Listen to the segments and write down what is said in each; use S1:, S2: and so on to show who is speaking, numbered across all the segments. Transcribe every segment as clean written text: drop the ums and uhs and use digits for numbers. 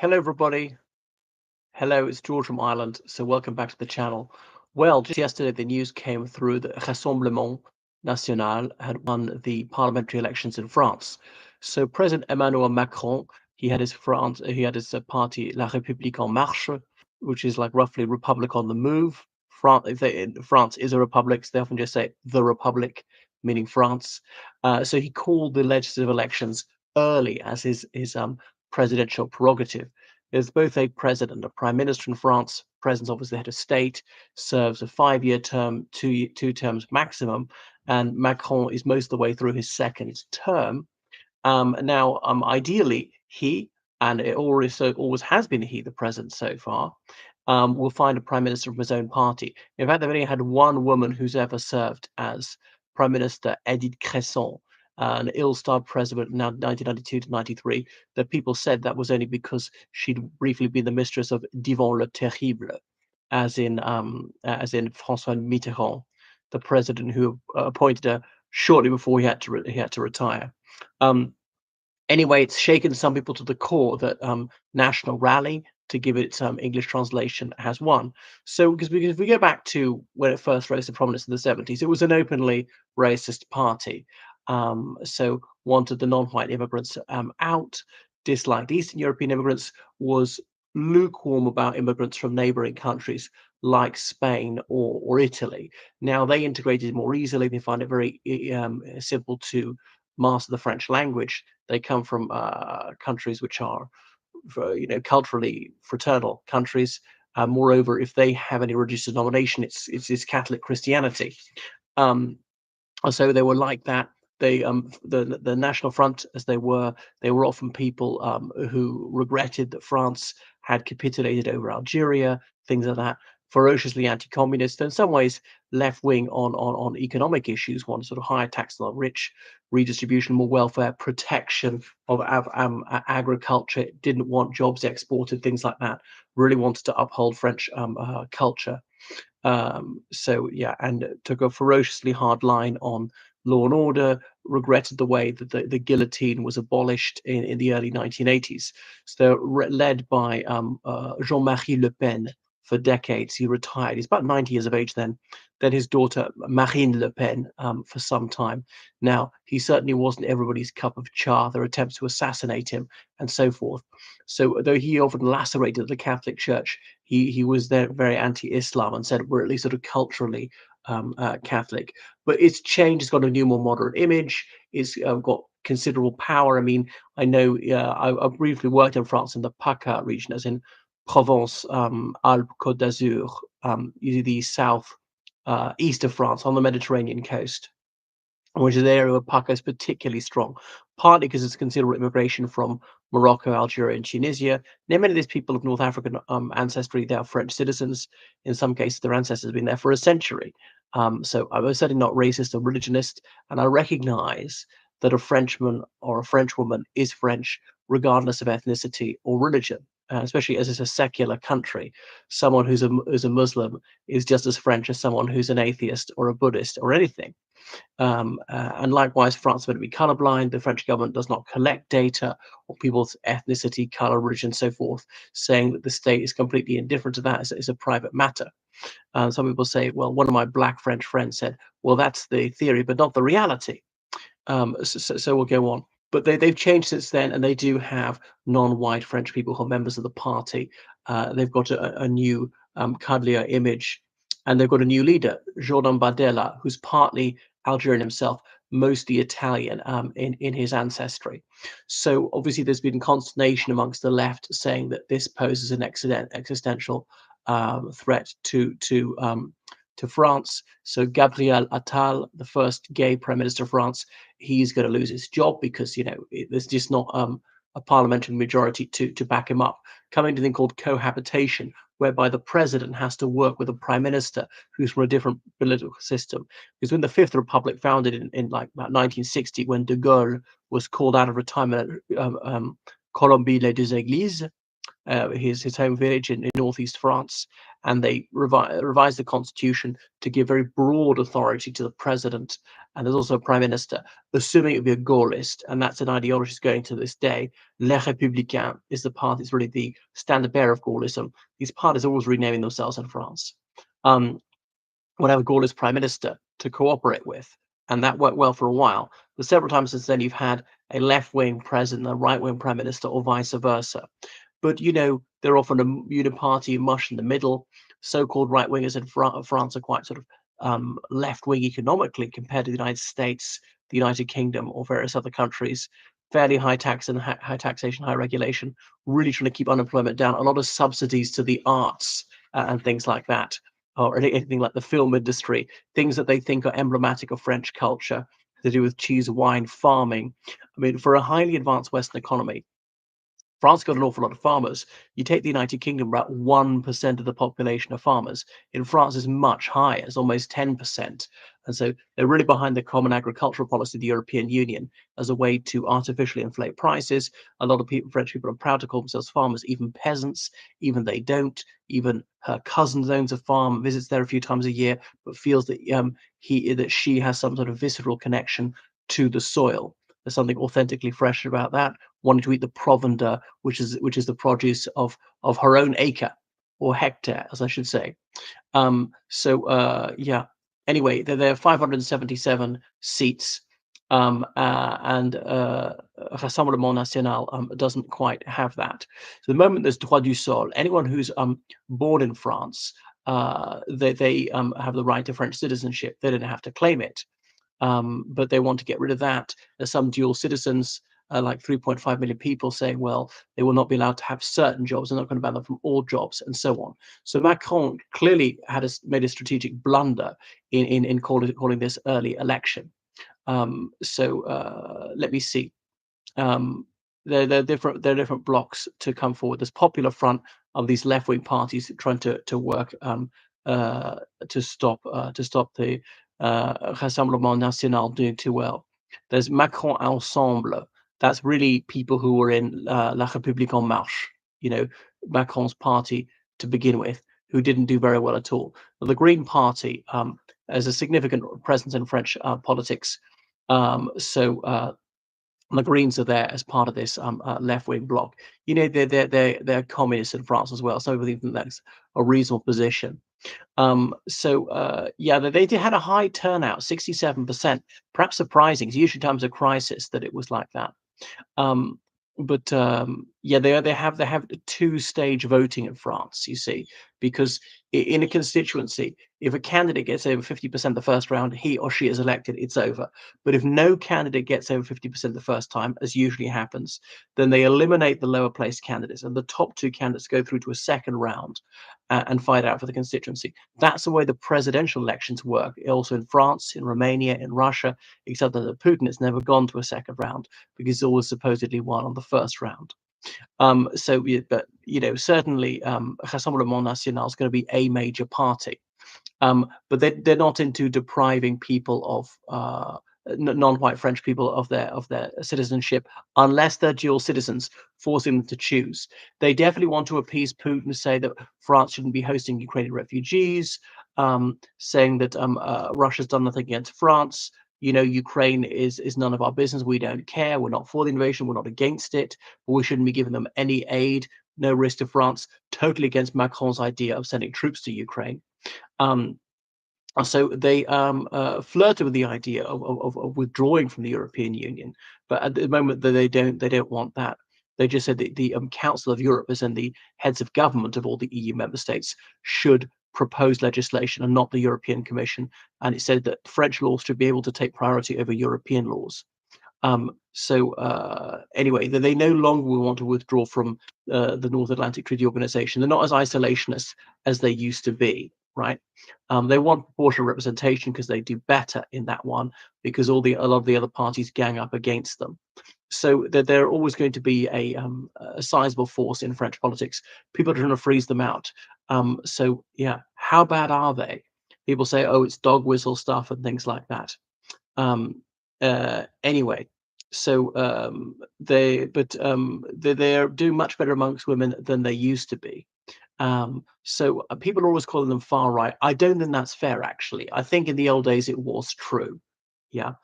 S1: Hello, everybody. Hello, it's George from Ireland. So, welcome back to the channel. Well, just yesterday, the news came through that Rassemblement Nationale had won the parliamentary elections in France. So, President Emmanuel Macron, he had his party La République en Marche, which is like roughly Republic on the Move. France is a republic, so they often just say the Republic, meaning France. So, he called the legislative elections early as his presidential prerogative. There's both a president and a prime minister in France. President's obviously the head of state, serves a 5-year term, two terms maximum, and Macron is most of the way through his second term. Ideally, he, and it always has been he, the president so far, will find a prime minister from his own party. In fact, they've only had one woman who's ever served as prime minister, Edith Cresson, an ill-starred president, now 1992 to 93. That people said that was only because she'd briefly been the mistress of Divan le Terrible, as in François Mitterrand, the president who appointed her shortly before he had to retire. Um, Anyway, it's shaken some people to the core that National Rally, to give it its English translation, has won. So, because if we go back to when it first rose to prominence in the 70s, it was an openly racist party. So, wanted the non-white immigrants out, disliked Eastern European immigrants, was lukewarm about immigrants from neighboring countries like Spain or Italy. Now, they integrated more easily. They find it very simple to master the French language. They come from countries which are, culturally fraternal countries. Moreover, if they have any religious denomination, it's Catholic Christianity. Um, so they were like that. The National Front, as they were often people who regretted that France had capitulated over Algeria, things like that. Ferociously anti-communist, in some ways left wing on economic issues, one sort of higher tax on the rich, redistribution, more welfare, protection of agriculture. Didn't want jobs exported, things like that. Really wanted to uphold French culture. So yeah, and took a ferociously hard line on law and order, regretted the way that the guillotine was abolished in the early 1980s. So led by Jean-Marie Le Pen for decades. He retired. He's about 90 years of age then. Then his daughter Marine Le Pen for some time. Now, he certainly wasn't everybody's cup of cha. There were attempts to assassinate him and so forth. So though he often lacerated the Catholic Church, he was there very anti-Islam and said we're at least sort of culturally Catholic. But it's changed. It's got a new, more moderate image. It's got considerable power. I mean, I know I briefly worked in France in the PACA region, as in Provence, Alpes, Côte d'Azur, the south east of France on the Mediterranean coast, which is the area where PACA is particularly strong, partly because it's considerable immigration from Morocco, Algeria, and Tunisia. Now, many of these people of North African ancestry, they are French citizens. In some cases, their ancestors have been there for a century. So I'm certainly not racist or religionist, and I recognize that a Frenchman or a Frenchwoman is French, regardless of ethnicity or religion. Especially as it's a secular country, someone who's a Muslim is just as French as someone who's an atheist or a Buddhist or anything. And likewise, France is meant to be colorblind. The French government does not collect data on people's ethnicity, color, religion, so forth, saying that the state is completely indifferent to that. It's a private matter. Some people say, well, one of my black French friends said, well, that's the theory, but not the reality. So we'll go on. But they've changed since then, and they do have non-white French people who are members of the party. They've got a new cuddlier image, and they've got a new leader, Jordan Bardella, who's partly Algerian himself, mostly Italian in his ancestry. So obviously, there's been consternation amongst the left saying that this poses an existential threat to France. So Gabriel Attal, the first gay prime minister of France, he's going to lose his job because there's just not a parliamentary majority to back him up. Coming to a thing called cohabitation, whereby the president has to work with a prime minister who's from a different political system. Because when the Fifth Republic, founded in like about 1960, when de Gaulle was called out of retirement at Colombey-les-Deux-Églises, his home village in northeast France, and they revised the constitution to give very broad authority to the president, and there's also a prime minister, assuming it would be a Gaullist, and that's an ideology that's going to this day. Les Républicains is the party, it's really the standard bearer of Gaullism. These parties are always renaming themselves in France. Um, would have a Gaullist prime minister to cooperate with, and that worked well for a while. But several times since then, you've had a left-wing president, a right-wing prime minister, or vice versa. But they're often a uniparty mush in the middle. So-called right-wingers in France are quite sort of left-wing economically compared to the United States, the United Kingdom, or various other countries. Fairly high tax and high taxation, high regulation, really trying to keep unemployment down. A lot of subsidies to the arts and things like that, or anything like the film industry, things that they think are emblematic of French culture to do with cheese, wine, farming. I mean, for a highly advanced Western economy, France got an awful lot of farmers. You take the United Kingdom, about 1% of the population are farmers. In France, it's much higher, it's almost 10%. And so they're really behind the common agricultural policy of the European Union as a way to artificially inflate prices. A lot of French people are proud to call themselves farmers, even peasants, even they don't. Even her cousin owns a farm, visits there a few times a year, but feels that she has some sort of visceral connection to the soil. There's something authentically fresh about that, wanting to eat the provender, which is the produce of her own acre or hectare, as I should say. Yeah. Anyway, there are 577 seats, and Rassemblement Nationale doesn't quite have that. So the moment there's droit du sol, anyone who's born in France, they have the right to French citizenship. They don't have to claim it. But they want to get rid of that. There's some dual citizens, like 3.5 million people, saying, well, they will not be allowed to have certain jobs. They're not going to ban them from all jobs, and so on. So Macron clearly made a strategic blunder in calling this early election. Let me see. Um, there are different blocks to come forward. There's Popular Front of these left wing parties trying to work uh, to stop the Rassemblement National doing too well. There's Macron Ensemble. That's really people who were in La République en Marche, you know, Macron's party to begin with, who didn't do very well at all. The Green Party has a significant presence in French politics. The Greens are there as part of this left-wing bloc. They're communists in France as well. So I think that's a reasonable position. Yeah, they had a high turnout, 67%, perhaps surprising. It's usually times of crisis that it was like that. Um, yeah, they have two-stage voting in France, you see, because in a constituency, if a candidate gets over 50% the first round, he or she is elected, it's over. But if no candidate gets over 50% the first time, as usually happens, then they eliminate the lower placed candidates, and the top two candidates go through to a second round and fight out for the constituency. That's the way the presidential elections work. Also in France, in Romania, in Russia, except that Putin has never gone to a second round because he's always supposedly won on the first round. But certainly, Rassemblement National is going to be a major party. But they're not into depriving people of non-white French people of their citizenship unless they're dual citizens, forcing them to choose. They definitely want to appease Putin to say that France shouldn't be hosting Ukrainian refugees, saying that Russia's done nothing against France. Ukraine is none of our business. We don't care. We're not for the invasion. We're not against it. But we shouldn't be giving them any aid. No risk to France. Totally against Macron's idea of sending troops to Ukraine. Um, so they flirted with the idea of withdrawing from the European Union, but at the moment that they don't want that. They just said that the Council of Europe, as in the heads of government of all the EU member states, should propose legislation and not the European Commission. And it said that French laws should be able to take priority over European laws. Anyway, they no longer will want to withdraw from the North Atlantic Treaty Organization. They're not as isolationist as they used to be, right? They want proportional representation because they do better in that one because a lot of the other parties gang up against them. So they're always going to be a sizable force in French politics. People are trying to freeze them out. Yeah, how bad are they? People say, oh, it's dog whistle stuff and things like that. Anyway, they are doing much better amongst women than they used to be. So people are always calling them far right. I don't think that's fair, actually. I think in the old days it was true. Yeah.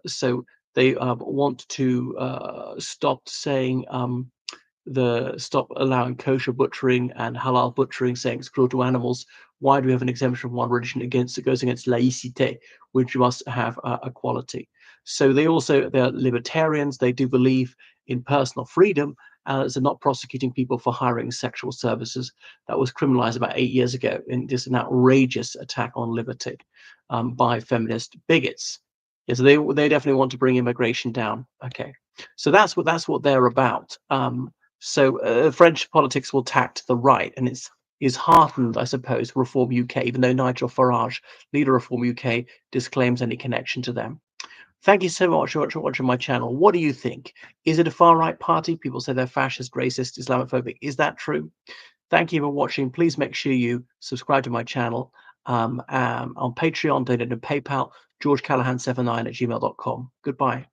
S1: So they want to stop saying stop allowing kosher butchering and halal butchering, saying it's cruel to animals. Why do we have an exemption from one religion against it goes against laïcité, which must have equality? So they're libertarians. They do believe in personal freedom, as they're not prosecuting people for hiring sexual services. That was criminalized about 8 years ago in just an outrageous attack on liberty by feminist bigots. Yeah, so they definitely want to bring immigration down. Okay, so that's what they're about. French politics will tack to the right, and is heartened, I suppose, Reform UK, even though Nigel Farage, leader of Reform UK, disclaims any connection to them. Thank you so much for watching my channel. What do you think? Is it a far right party? People say they're fascist, racist, Islamophobic. Is that true? Thank you for watching. Please make sure you subscribe to my channel on Patreon, donate to PayPal, georgecallahan79 at gmail.com. Goodbye.